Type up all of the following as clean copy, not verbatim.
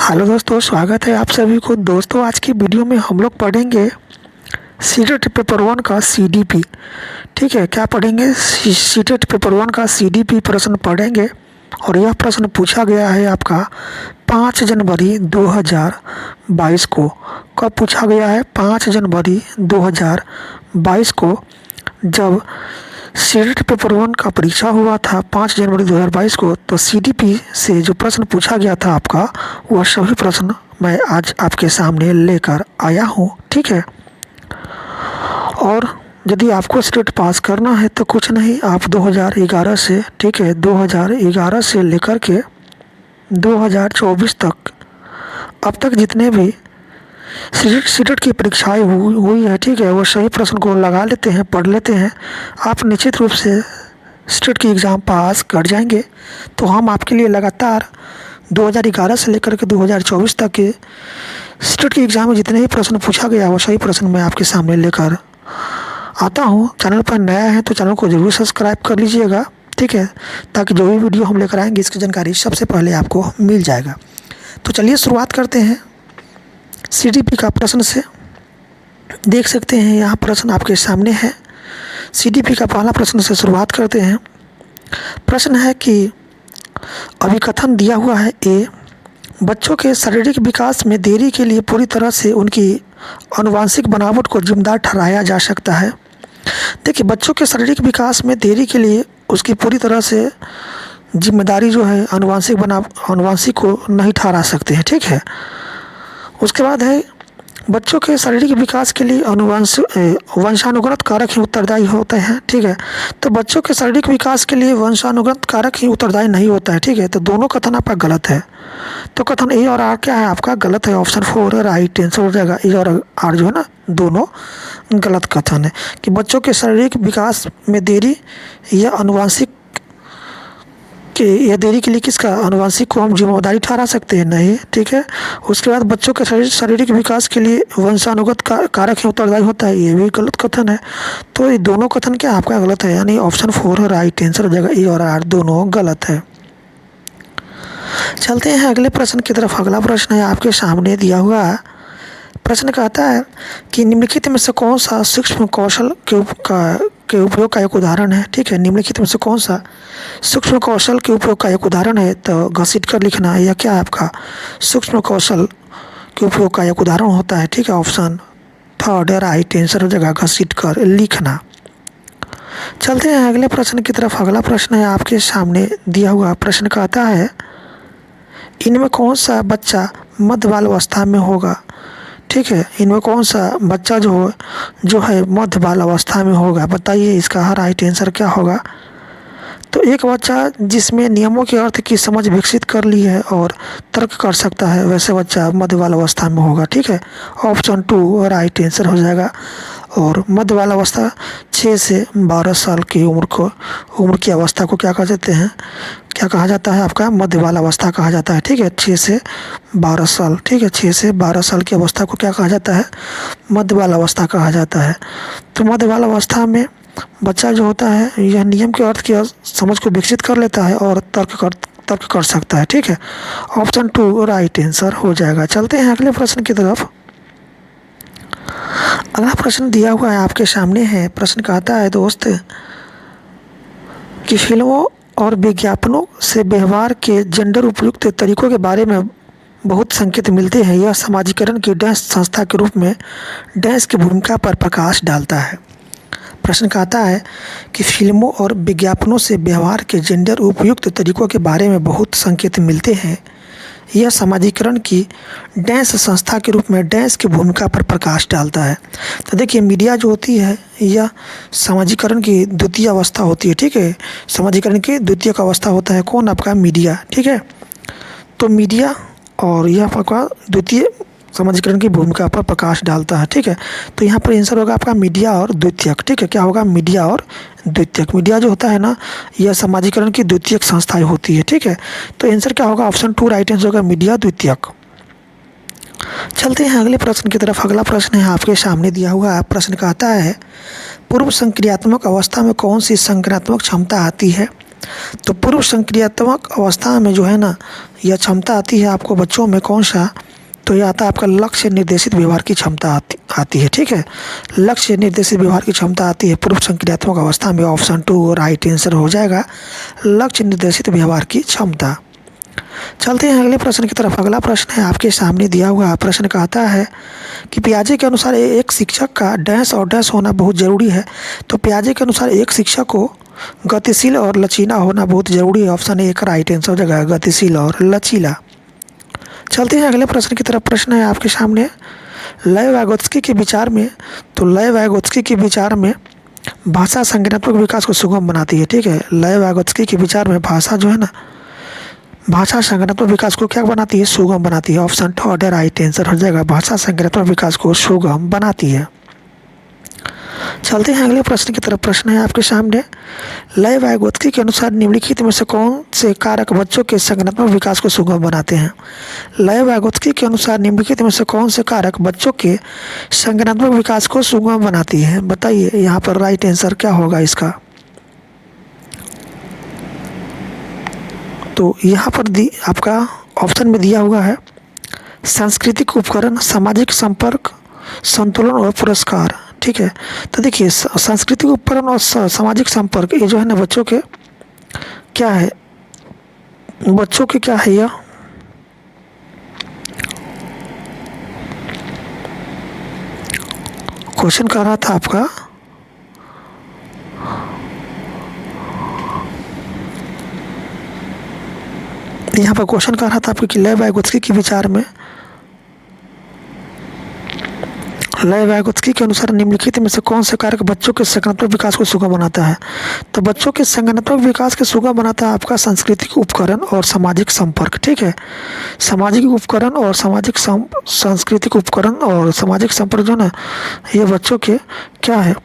Hello दोस्तों, स्वागत है आप सभी को। दोस्तों आज की वीडियो में हम लोग पढ़ेंगे सीटेट पेपर वन का सीडीपी। ठीक है, क्या पढ़ेंगे? सीटेट पेपर वन का सीडीपी प्रश्न पढ़ेंगे। और यह प्रश्न पूछा गया है आपका 5 जनवरी 2022 को। कब पूछा गया है? 5 जनवरी 2022 को, जब सीटेट पेपर वन का परीक्षा हुआ था 5 जनवरी 2022 को। तो सीडीपी से जो प्रश्न पूछा गया था आपका, वह सभी प्रश्न मैं आज आपके सामने लेकर आया हूँ। ठीक है, और यदि आपको सीटेट पास करना है तो कुछ नहीं, आप 2011 से, ठीक है, 2011 से लेकर के 2024 तक अब तक जितने भी सीटेट की परीक्षाएं हुई है, ठीक है, वो सही प्रश्न को लगा लेते हैं, पढ़ लेते हैं, आप निश्चित रूप से सीटेट की एग्ज़ाम पास कर जाएंगे। तो हम आपके लिए लगातार 2011 से लेकर के 2024 तक के सीटेट की एग्ज़ाम में जितने भी प्रश्न पूछा गया वो सही प्रश्न मैं आपके सामने लेकर आता हूँ। चैनल पर नया है तो चैनल को ज़रूर सब्सक्राइब कर लीजिएगा, ठीक है, ताकि जो भी वीडियो हम लेकर आएंगे इसकी जानकारी सबसे पहले आपको मिल जाएगा। तो चलिए शुरुआत करते हैं सीडीपी का प्रश्न से। देख सकते हैं यहाँ प्रश्न आपके सामने है। सीडीपी का पहला प्रश्न से शुरुआत करते हैं। प्रश्न है कि अभिकथन दिया हुआ है ए, बच्चों के शारीरिक विकास में देरी के लिए पूरी तरह से उनकी आनुवंशिक बनावट को जिम्मेदार ठहराया जा सकता है। देखिए, बच्चों के शारीरिक विकास में देरी के लिए उसकी पूरी तरह से जिम्मेदारी जो है आनुवंशिक को नहीं ठहरा सकते हैं। ठीक है, उसके बाद है बच्चों के शारीरिक विकास के लिए वंशानुगत कारक ही उत्तरदायी होते हैं। ठीक है, तो बच्चों के शारीरिक विकास के लिए वंशानुगत कारक ही उत्तरदायी नहीं होता है। ठीक है, तो दोनों कथन आपका गलत है। तो कथन ए और आर क्या है आपका? गलत है। ऑप्शन 4 राइट आंसर हो जाएगा। ए और आर जो है ना, दोनों गलत कथन है कि बच्चों के शारीरिक विकास में देरी या आनुवंशिक कि यह देरी के लिए किसका आनुवंशिक को हम जिम्मेदारी ठहरा सकते हैं? नहीं। ठीक है, उसके बाद बच्चों के शारीरिक विकास के लिए वंशानुगत कारक ही उत्तरदायी होता है, ये भी गलत कथन है। तो ये दोनों कथन क्या आपका गलत है, यानी ऑप्शन 4 राइट आंसर हो जाएगा। ए और आर दोनों गलत है। चलते हैं अगले प्रश्न की तरफ। अगला प्रश्न है आपके सामने दिया हुआ है। प्रश्न कहता है कि निम्नलिखित में से कौन सा सूक्ष्म कौशल के उपयोग का एक उदाहरण है? ठीक है, निम्नलिखित में से कौन सा सूक्ष्म कौशल के उपयोग का एक उदाहरण है? तो घसीट कर लिखना है। यह क्या है आपका? सूक्ष्म कौशल के उपयोग का एक उदाहरण होता है। ठीक है, ऑप्शन 3 राइट आंसर हो जाएगा, घसीट कर लिखना। चलते हैं अगले प्रश्न की तरफ। अगला प्रश्न है आपके सामने दिया हुआ। प्रश्न कहता है इनमें कौन सा बच्चा मध्य बाल अवस्था में होगा? ठीक है, इनमें कौन सा बच्चा जो है मध्य बाल अवस्था में होगा? बताइए इसका राइट आंसर क्या होगा? तो एक बच्चा जिसमें नियमों के अर्थ की समझ विकसित कर ली है और तर्क कर सकता है, वैसे बच्चा मध्य बाल अवस्था में होगा। ठीक है, ऑप्शन 2 राइट आंसर हो जाएगा। और मध्य बाल अवस्था 6 से 12 साल की उम्र की अवस्था को क्या कह देते हैं? क्या कहा जाता है आपका? मध्य बाल अवस्था कहा जाता है। ठीक है, 6 से 12 साल। ठीक है, 6 से 12 साल की अवस्था को क्या कहा जाता है? मध्य बाल अवस्था कहा जाता है। तो मध्य बाल अवस्था में बच्चा जो होता है यह नियम के अर्थ की समझ को विकसित कर लेता है और तर्क कर सकता है। ठीक है, ऑप्शन 2 राइट आंसर हो जाएगा। चलते हैं अगले प्रश्न की तरफ। अगला प्रश्न दिया हुआ है आपके सामने है। प्रश्न कहता है दोस्त कि फिल्मों और विज्ञापनों से व्यवहार के जेंडर उपयुक्त तरीकों के बारे में बहुत संकेत मिलते हैं। यह समाजीकरण की डैश संस्था के रूप में डैश की भूमिका पर प्रकाश डालता है। प्रश्न कहता है कि फिल्मों और विज्ञापनों से व्यवहार के जेंडर उपयुक्त तरीकों के बारे में बहुत संकेत मिलते हैं। यह समाजीकरण की डैश संस्था के रूप में डैश की भूमिका पर प्रकाश डालता है। तो देखिए, मीडिया जो होती है यह समाजीकरण की द्वितीय अवस्था होती है। ठीक है, समाजीकरण की द्वितीय अवस्था होता है कौन? आपका मीडिया। ठीक है, तो मीडिया और यह आपका द्वितीय समाजीकरण की भूमिका पर प्रकाश डालता है। ठीक है, तो यहाँ पर आंसर होगा आपका मीडिया और द्वितीयक। ठीक है, क्या होगा? मीडिया और द्वितीयक। मीडिया जो होता है ना, यह समाजीकरण की द्वितीयक संस्थाएं होती है। ठीक है, तो आंसर क्या होगा? ऑप्शन 2 राइट आंसर होगा, मीडिया द्वितीयक। चलते हैं अगले प्रश्न की तरफ। अगला प्रश्न है आपके सामने दिया हुआ। प्रश्न कहता है पूर्व संक्रियात्मक अवस्था में कौन सी संक्रियात्मक क्षमता आती है? तो पूर्व संक्रियात्मक अवस्था में जो है ना, यह क्षमता आती है आपको बच्चों में कौन सा, तो यह आता है आपका लक्ष्य निर्देशित व्यवहार की क्षमता आती है। ठीक है, लक्ष्य निर्देशित व्यवहार की क्षमता आती है पूर्व संक्रियात्मक अवस्था में। ऑप्शन 2 राइट आंसर हो जाएगा, लक्ष्य निर्देशित व्यवहार की क्षमता। चलते हैं अगले प्रश्न की तरफ। अगला प्रश्न है आपके सामने दिया हुआ प्रश्न कहता है कि पियाजे के अनुसार एक शिक्षक का डैश और डैश होना बहुत ज़रूरी है। तो पियाजे के अनुसार एक शिक्षक को गतिशील और लचीला होना बहुत ज़रूरी है। ऑप्शन 1 राइट आंसर हो जाएगा, गतिशील और लचीला। चलते हैं अगले प्रश्न की तरफ। प्रश्न है आपके सामने लय वाइगोत्स्की के विचार में, तो लय वाइगोत्स्की के विचार में भाषा संज्ञानात्मक विकास को सुगम बनाती है। ठीक है, लय वाइगोत्स्की के विचार में भाषा जो है ना, भाषा संज्ञानात्मक विकास को क्या बनाती है, सुगम बनाती है। ऑप्शन 3 राइट आंसर हो जाएगा, भाषा संज्ञानात्मक विकास को सुगम बनाती है। चलते हैं अगले प्रश्न की तरफ। प्रश्न है आपके सामने लय वाइगोत्स्की के अनुसार निम्नलिखित में से कौन से कारक बच्चों के संज्ञानात्मक विकास को सुगम बनाते हैं। लय वाइगोत्स्की के अनुसार निम्नलिखित में से कौन से कारक बच्चों के संज्ञानात्मक विकास को सुगम बनाती है, बताइए यहाँ पर राइट आंसर क्या होगा इसका। तो यहाँ पर आपका ऑप्शन में दिया हुआ है सांस्कृतिक उपकरण, सामाजिक संपर्क, संतुलन और पुरस्कार। ठीक है, तो देखिए सांस्कृतिक उपकरण और सामाजिक संपर्क ये जो है ना बच्चों के क्या है, बच्चों के क्या है, यह क्वेश्चन कर रहा था आपका यहाँ पर क्वेश्चन कर रहा था आपके कि लय वाइगोत्स्की के विचार में, लय वाइगोत्स्की के अनुसार निम्नलिखित में से कौन से कारक बच्चों के संज्ञानात्मक विकास को सुगम बनाता है। तो बच्चों के संज्ञानात्मक विकास के सुगम बनाता है आपका सांस्कृतिक उपकरण और सामाजिक संपर्क। ठीक है, सामाजिक उपकरण और सांस्कृतिक उपकरण और सामाजिक संपर्क जो ना, ये बच्चों के क्या है,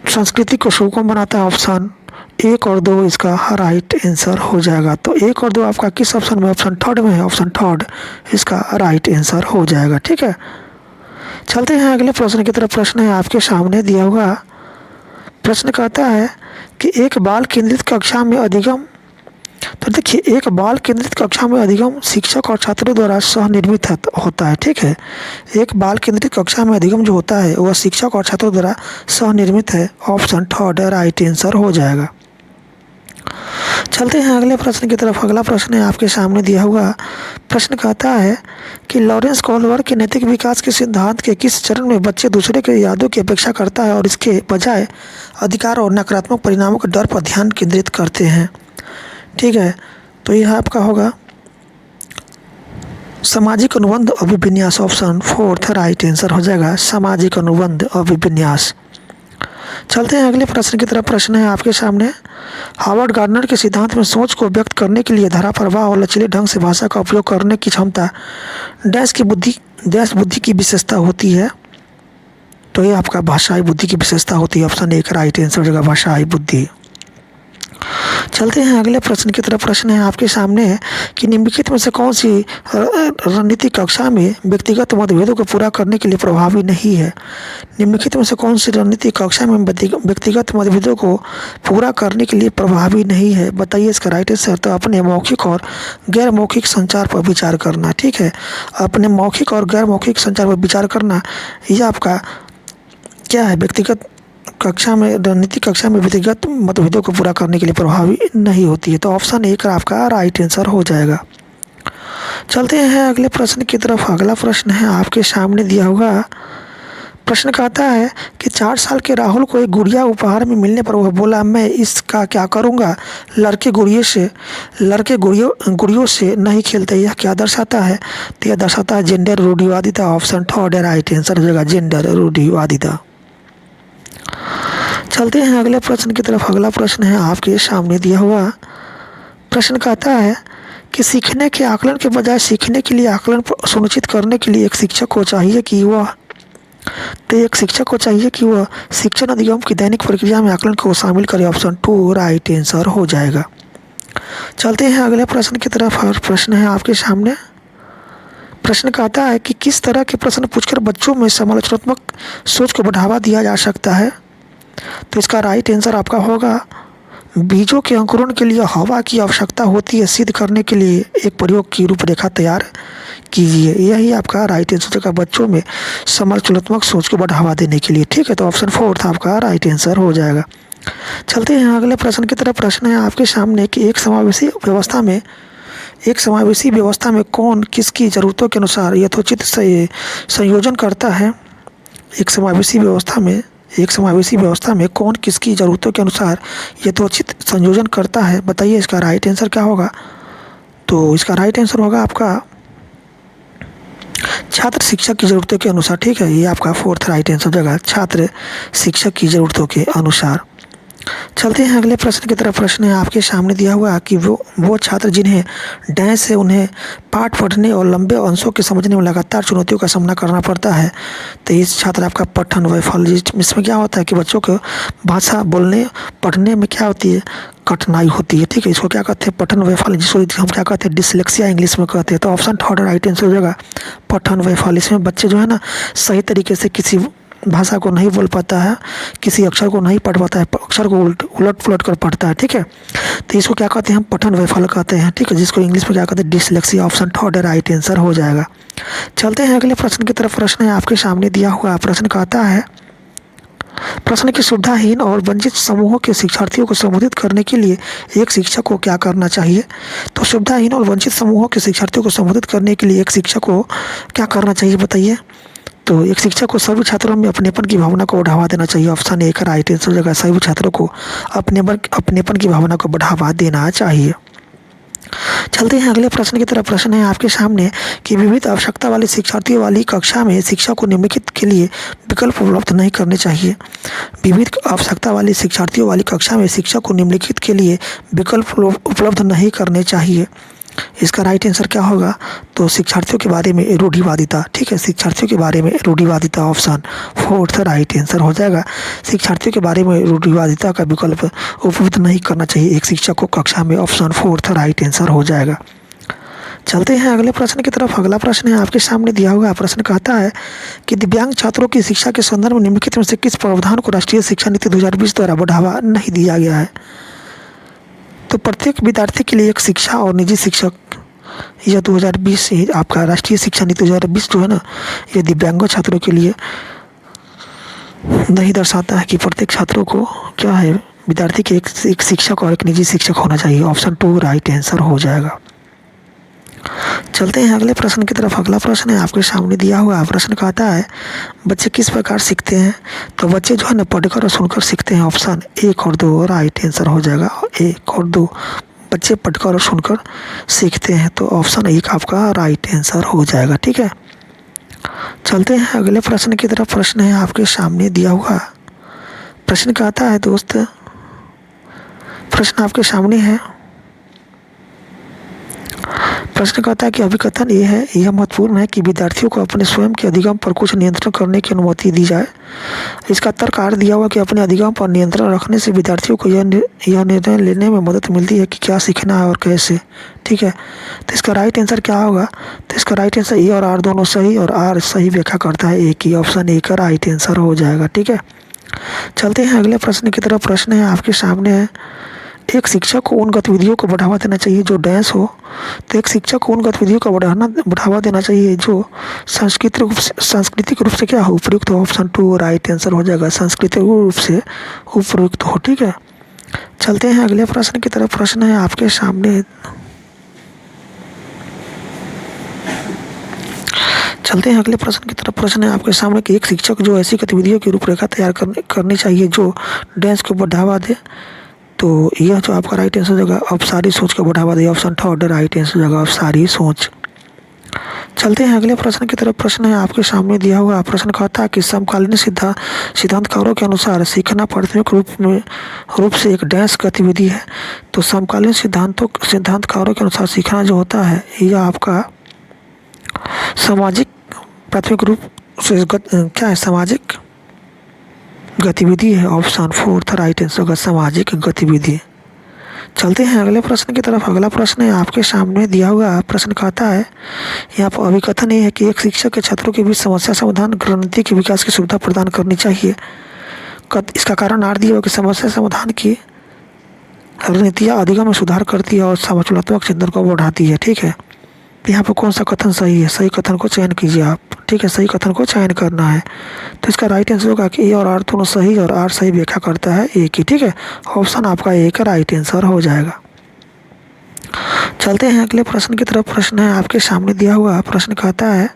संस्कृति को सुगम बनाता है। ऑप्शन 1 और 2 इसका राइट आंसर हो जाएगा। तो 1 और 2 आपका किस ऑप्शन में, ऑप्शन 3 में है, ऑप्शन 3 इसका राइट आंसर हो जाएगा। ठीक है, चलते हैं अगले प्रश्न की तरफ। प्रश्न है आपके सामने दिया हुआ प्रश्न कहता है कि एक बाल केंद्रित कक्षा में अधिगम, तो देखिए एक बाल केंद्रित कक्षा में अधिगम शिक्षक और छात्रों द्वारा सह निर्मित होता है। ठीक है, एक बाल केंद्रित कक्षा में अधिगम जो होता है वह शिक्षक और छात्रों द्वारा सह निर्मित है। ऑप्शन 3 राइट आंसर हो जाएगा। चलते हैं अगले प्रश्न की तरफ। अगला प्रश्न है आपके सामने दिया हुआ प्रश्न कहता है कि लॉरेंस कोहलर के नैतिक विकास के सिद्धांत के किस चरण में बच्चे दूसरे के यादों की अपेक्षा करता है और इसके बजाय अधिकार और नकारात्मक परिणामों के डर पर ध्यान केंद्रित करते हैं। ठीक है, तो यह आपका होगा सामाजिक अनुबंध अभिविन्यास। ऑप्शन 4 राइट आंसर हो जाएगा, सामाजिक अनुबंध अभिविन्यास। चलते हैं अगले प्रश्न की तरफ। प्रश्न है आपके सामने हार्वर्ड गार्डनर के सिद्धांत में सोच को व्यक्त करने के लिए धारा प्रवाह और लचीले ढंग से भाषा का उपयोग करने की क्षमता डैश बुद्धि की विशेषता होती है। तो ये आपका भाषाई बुद्धि की विशेषता होती है। ऑप्शन 1 राइट आंसर हो जाएगा, भाषाई बुद्धि। चलते हैं अगले प्रश्न की तरफ। प्रश्न है आपके सामने कि निम्नलिखित में से कौन सी रणनीति कक्षा में व्यक्तिगत मतभेदों को पूरा करने के लिए प्रभावी नहीं है। निम्नलिखित में से कौन सी रणनीति कक्षा में व्यक्तिगत मतभेदों को पूरा करने के लिए प्रभावी नहीं है, बताइए इसका राइट आंसर। तो अपने मौखिक और गैर मौखिक संचार पर विचार करना। ठीक है, अपने मौखिक और गैर मौखिक संचार पर विचार करना, यह आपका क्या है, व्यक्तिगत कक्षा में, रणनीति कक्षा में व्यक्तिगत मतभेदों को पूरा करने के लिए प्रभावी नहीं होती है। तो ऑप्शन 1 आपका राइट आंसर हो जाएगा। चलते हैं अगले प्रश्न की तरफ। अगला प्रश्न है आपके सामने दिया हुआ प्रश्न कहता है कि 4 साल के राहुल को एक गुड़िया उपहार में मिलने पर वह बोला मैं इसका क्या करूँगा, लड़के गुड़ियों से नहीं खेलते। यह क्या दर्शाता है, तो यह दर्शाता है जेंडर रूढ़िवादिता। ऑप्शन 3 राइट आंसर हो जाएगा, जेंडर रूढ़िवादिता। चलते हैं अगले प्रश्न की तरफ। अगला प्रश्न है आपके सामने दिया हुआ प्रश्न कहता है कि सीखने के आकलन के बजाय सीखने के लिए आकलन सुनिश्चित करने के लिए एक शिक्षक को चाहिए कि वह शिक्षण अधिगम की दैनिक प्रक्रिया में आकलन को शामिल करे। ऑप्शन 2 राइट आंसर हो जाएगा। चलते हैं अगले प्रश्न की तरफ। और प्रश्न है आपके सामने, प्रश्न कहता है कि किस तरह के प्रश्न पूछकर बच्चों में समालोचनात्मक सोच को बढ़ावा दिया जा सकता है। तो इसका राइट आंसर आपका होगा बीजों के अंकुरण के लिए हवा की आवश्यकता होती है सिद्ध करने के लिए एक प्रयोग की रूपरेखा तैयार कीजिए। यही आपका राइट आंसर का बच्चों में समालोचनात्मक सोच को बढ़ावा देने के लिए। ठीक है, तो ऑप्शन 4 आपका राइट आंसर हो जाएगा। चलते हैं अगले प्रश्न की तरफ। प्रश्न है आपके सामने कि एक समावेशी व्यवस्था में कौन किसकी ज़रूरतों के अनुसार यथोचित संयोजन करता है। एक समावेशी व्यवस्था में कौन किसकी ज़रूरतों के अनुसार यथोचित संयोजन करता है, बताइए इसका राइट आंसर क्या होगा। तो इसका राइट आंसर होगा आपका छात्र शिक्षक की ज़रूरतों के अनुसार। ठीक है, ये आपका 4 राइट आंसर हो जाएगा, छात्र शिक्षक की ज़रूरतों के अनुसार। चलते हैं अगले प्रश्न की तरफ। प्रश्न है आपके सामने दिया हुआ कि वो छात्र जिन्हें डैश से उन्हें पाठ पढ़ने और लंबे अंशों के समझने में लगातार चुनौतियों का सामना करना पड़ता है, तो इस छात्र आपका पठन वैफल्य। इसमें क्या होता है कि बच्चों को भाषा बोलने पढ़ने में क्या होती है, कठिनाई होती है। ठीक है, इसको क्या कहते हैं, पठन वैफल्य, जिसको हम क्या कहते हैं, डिसलेक्सिया इंग्लिश में कहते हैं। तो ऑप्शन 3 राइट आंसर हो जाएगा, पठन वैफल्य। इसमें बच्चे जो है ना सही तरीके से किसी भाषा को नहीं बोल पाता है, किसी अक्षर को नहीं पढ़ पाता है, अक्षर को उलट पुलट कर पढ़ता है। ठीक है, तो इसको क्या कहते हैं, हम पठन वैफल्य कहते हैं। ठीक है, जिसको इंग्लिश में क्या कहते हैं, डिसलेक्सिया। ऑप्शन 3 राइट आंसर हो जाएगा। चलते हैं अगले प्रश्न की तरफ। प्रश्न है आपके सामने दिया हुआ। प्रश्न कहता है, प्रश्न की सुविधाहीन और वंचित समूहों के शिक्षार्थियों को संबोधित करने के लिए एक शिक्षक को क्या करना चाहिए। तो सुविधाहीन और वंचित समूहों के शिक्षार्थियों को संबोधित करने के लिए एक शिक्षक को क्या करना चाहिए, बताइए। तो एक शिक्षक को सभी छात्रों में अपनेपन की भावना को बढ़ावा देना चाहिए। ऑप्शन 1 राइट आंसर हो जाएगा, सभी छात्रों को अपनेपन की भावना को बढ़ावा देना चाहिए। चलते हैं अगले प्रश्न की तरफ। प्रश्न है आपके सामने कि विविध आवश्यकता वाले शिक्षार्थियों वाली कक्षा में शिक्षक को निम्नलिखित के लिए विकल्प उपलब्ध नहीं करने चाहिए। विविध आवश्यकता वाली शिक्षार्थियों वाली कक्षा में शिक्षक को निम्नलिखित के लिए विकल्प उपलब्ध नहीं करने चाहिए। इसका राइट आंसर क्या होगा, तो शिक्षार्थियों के बारे में रूढ़िवादिता। ठीक है, शिक्षार्थियों के बारे में रूढ़िवादिता। ऑप्शन 4 राइट आंसर हो जाएगा, शिक्षार्थियों के बारे में रूढ़िवादिता का विकल्प उपलब्ध नहीं करना चाहिए एक शिक्षक को कक्षा में। ऑप्शन 4 राइट आंसर हो जाएगा। चलते हैं अगले प्रश्न की तरफ। अगला प्रश्न है आपके सामने दिया हुआ। प्रश्न कहता है कि दिव्यांग छात्रों की शिक्षा के संदर्भ में निम्नलिखित में से किस प्रावधान को राष्ट्रीय शिक्षा नीति 2020 द्वारा बढ़ावा नहीं दिया गया है। तो प्रत्येक विद्यार्थी के लिए एक शिक्षा और निजी शिक्षक, यह 2020 आपका राष्ट्रीय शिक्षा नीति 2020 जो है ना, ये दिव्यांग छात्रों के लिए नहीं दर्शाता है कि प्रत्येक छात्रों को क्या है, विद्यार्थी के एक शिक्षक और एक निजी शिक्षक होना चाहिए। ऑप्शन 2 राइट आंसर हो जाएगा। चलते हैं अगले प्रश्न की तरफ। अगला प्रश्न है आपके सामने दिया हुआ। प्रश्न कहता है, बच्चे किस प्रकार सीखते हैं। तो बच्चे जो है ना पढ़कर और सुनकर सीखते हैं। ऑप्शन 1 और 2 राइट आंसर हो जाएगा, 1 और 2 बच्चे पढ़कर और सुनकर सीखते हैं। तो ऑप्शन 1 आपका राइट आंसर हो जाएगा। ठीक है, चलते हैं अगले प्रश्न की तरफ। प्रश्न है आपके सामने दिया हुआ। प्रश्न कहता है दोस्त, प्रश्न आपके सामने है। प्रश्न कहता है कि अभिकथन यह महत्वपूर्ण है कि विद्यार्थियों को अपने स्वयं के अधिगम पर कुछ नियंत्रण करने की अनुमति दी जाए। इसका तर्क दिया हुआ कि अपने अधिगम पर नियंत्रण रखने से विद्यार्थियों को यह निर्णय लेने में मदद मिलती है कि क्या सीखना है और कैसे। ठीक है, तो इसका राइट आंसर क्या होगा, तो इसका राइट आंसर ए और आर दोनों सही, और आर सही व्याख्या करता है ए की। ऑप्शन 1 का राइट आंसर हो जाएगा। ठीक है, चलते हैं अगले प्रश्न की तरफ। प्रश्न है आपके सामने है, एक शिक्षक को उन गतिविधियों को बढ़ावा देना चाहिए जो डांस हो। तो एक शिक्षक को उन गतिविधियों का बढ़ावा देना चाहिए जो सांस्कृतिक रूप से क्या हो, उपयुक्त हो। ऑप्शन 2 राइट आंसर हो जाएगा, सांस्कृतिक रूप से उपयुक्त हो। ठीक है, चलते हैं अगले प्रश्न की तरफ। प्रश्न है आपके सामने, चलते हैं अगले प्रश्न की तरफ। प्रश्न है आपके सामने कि एक शिक्षक जो ऐसी गतिविधियों की रूपरेखा तैयार करनी चाहिए जो डांस को बढ़ावा दे। तो यह जो आपका राइट आंसर होगा, अपसारी सोच को बढ़ावा दे। ऑप्शन 3 राइट आंसर होगा, अपसारी सोच। चलते हैं अगले प्रश्न की तरफ। प्रश्न है आपके सामने दिया हुआ। प्रश्न कहता है कि समकालीन सिद्धांतकारों के अनुसार सीखना प्राथमिक रूप से एक डांस गतिविधि है। तो समकालीन सिद्धांतकारों के अनुसार सीखना जो होता है, यह आपका सामाजिक प्राथमिक रूप से क्या है, सामाजिक गतिविधि है। ऑप्शन 4 राइट आंसर होगा, सामाजिक गतिविधि। चलते हैं अगले प्रश्न की तरफ। अगला प्रश्न है आपके सामने दिया हुआ। प्रश्न कहता है, यहाँ पर अभिकथन ये है कि एक शिक्षक के छात्रों के बीच समस्या समाधान रणनीति के विकास की सुविधा प्रदान करनी चाहिए। इसका कारण आर दिया हुआ कि समस्या समाधान की रणनीतियाँ अधिगम में सुधार करती है और समालोचनात्मक चिंतन को बढ़ाती है। ठीक है, तो यहाँ पर कौन सा कथन सही है? सही कथन को चयन कीजिए आप। ठीक है, सही कथन को चयन करना है। तो इसका राइट आंसर होगा कि ए और आर दोनों सही और आर सही व्याख्या करता है ए की। ठीक है, ऑप्शन आपका ए का राइट आंसर हो जाएगा। चलते हैं अगले प्रश्न की तरफ। प्रश्न है आपके सामने दिया हुआ प्रश्न कहता है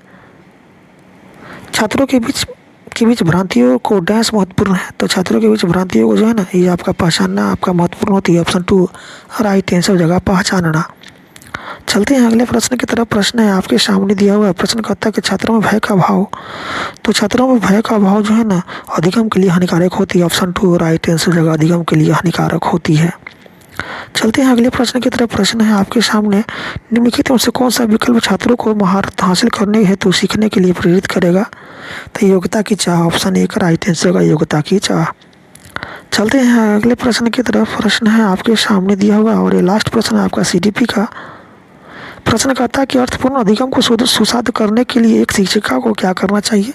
छात्रों के बीच भ्रांतियों को डैश महत्वपूर्ण है। तो छात्रों के बीच भ्रांतियों को जो है ना, ये आपका पहचानना आपका महत्वपूर्ण होती है। ऑप्शन 2 राइट आंसर जगह पहचानना। चलते हैं अगले प्रश्न की तरफ। प्रश्न है आपके सामने दिया हुआ प्रश्न कहता है कि छात्रों में भय का भाव। तो छात्रों में भय का भाव जो है ना, अधिगम के लिए हानिकारक होती है। ऑप्शन 2 राइट आंसर जगह अधिगम के लिए हानिकारक होती है। चलते हैं अगले प्रश्न की तरफ। प्रश्न है आपके सामने निम्नलिखित में से कौन सा विकल्प छात्रों को महारत हासिल करने हेतु सीखने के लिए प्रेरित करेगा? तो योग्यता की चाह। ऑप्शन 1 राइट आंसर का योग्यता की चाह। चलते हैं अगले प्रश्न की तरफ। प्रश्न है आपके सामने दिया हुआ और ये लास्ट प्रश्न है आपका CDP का। प्रश्न कहता है कि अर्थपूर्ण अधिगम को सुसाध्य करने के लिए एक शिक्षिका को क्या करना चाहिए?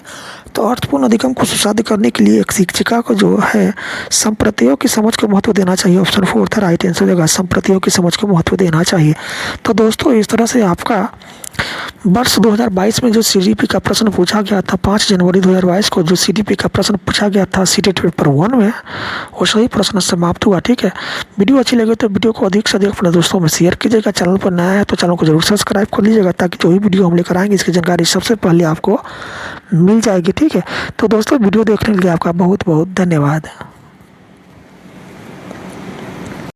तो अर्थपूर्ण अधिगम को सुसाध्य करने के लिए एक शिक्षिका को जो है संप्रत्ययों की समझ को महत्व देना चाहिए। ऑप्शन 4 था राइट आंसर देगा, संप्रत्ययों की समझ को महत्व देना चाहिए। तो दोस्तों इस तरह से आपका वर्ष 2022 में जो CDP का प्रश्न पूछा गया था 5 जनवरी 2022 को जो CDP का प्रश्न पूछा गया था सीटेट पेपर 1 में, वो सही प्रश्न समाप्त हुआ। ठीक है, वीडियो अच्छी लगे तो वीडियो को अधिक से अधिक अपने दोस्तों में शेयर कीजिएगा। चैनल पर नया है तो चैनल को जरूर सब्सक्राइब कर लीजिएगा ताकि जो भी वीडियो हम लेकर आएंगे इसकी जानकारी सबसे पहले आपको मिल जाएगी। ठीक है, तो दोस्तों वीडियो देखने के लिए आपका बहुत बहुत धन्यवाद।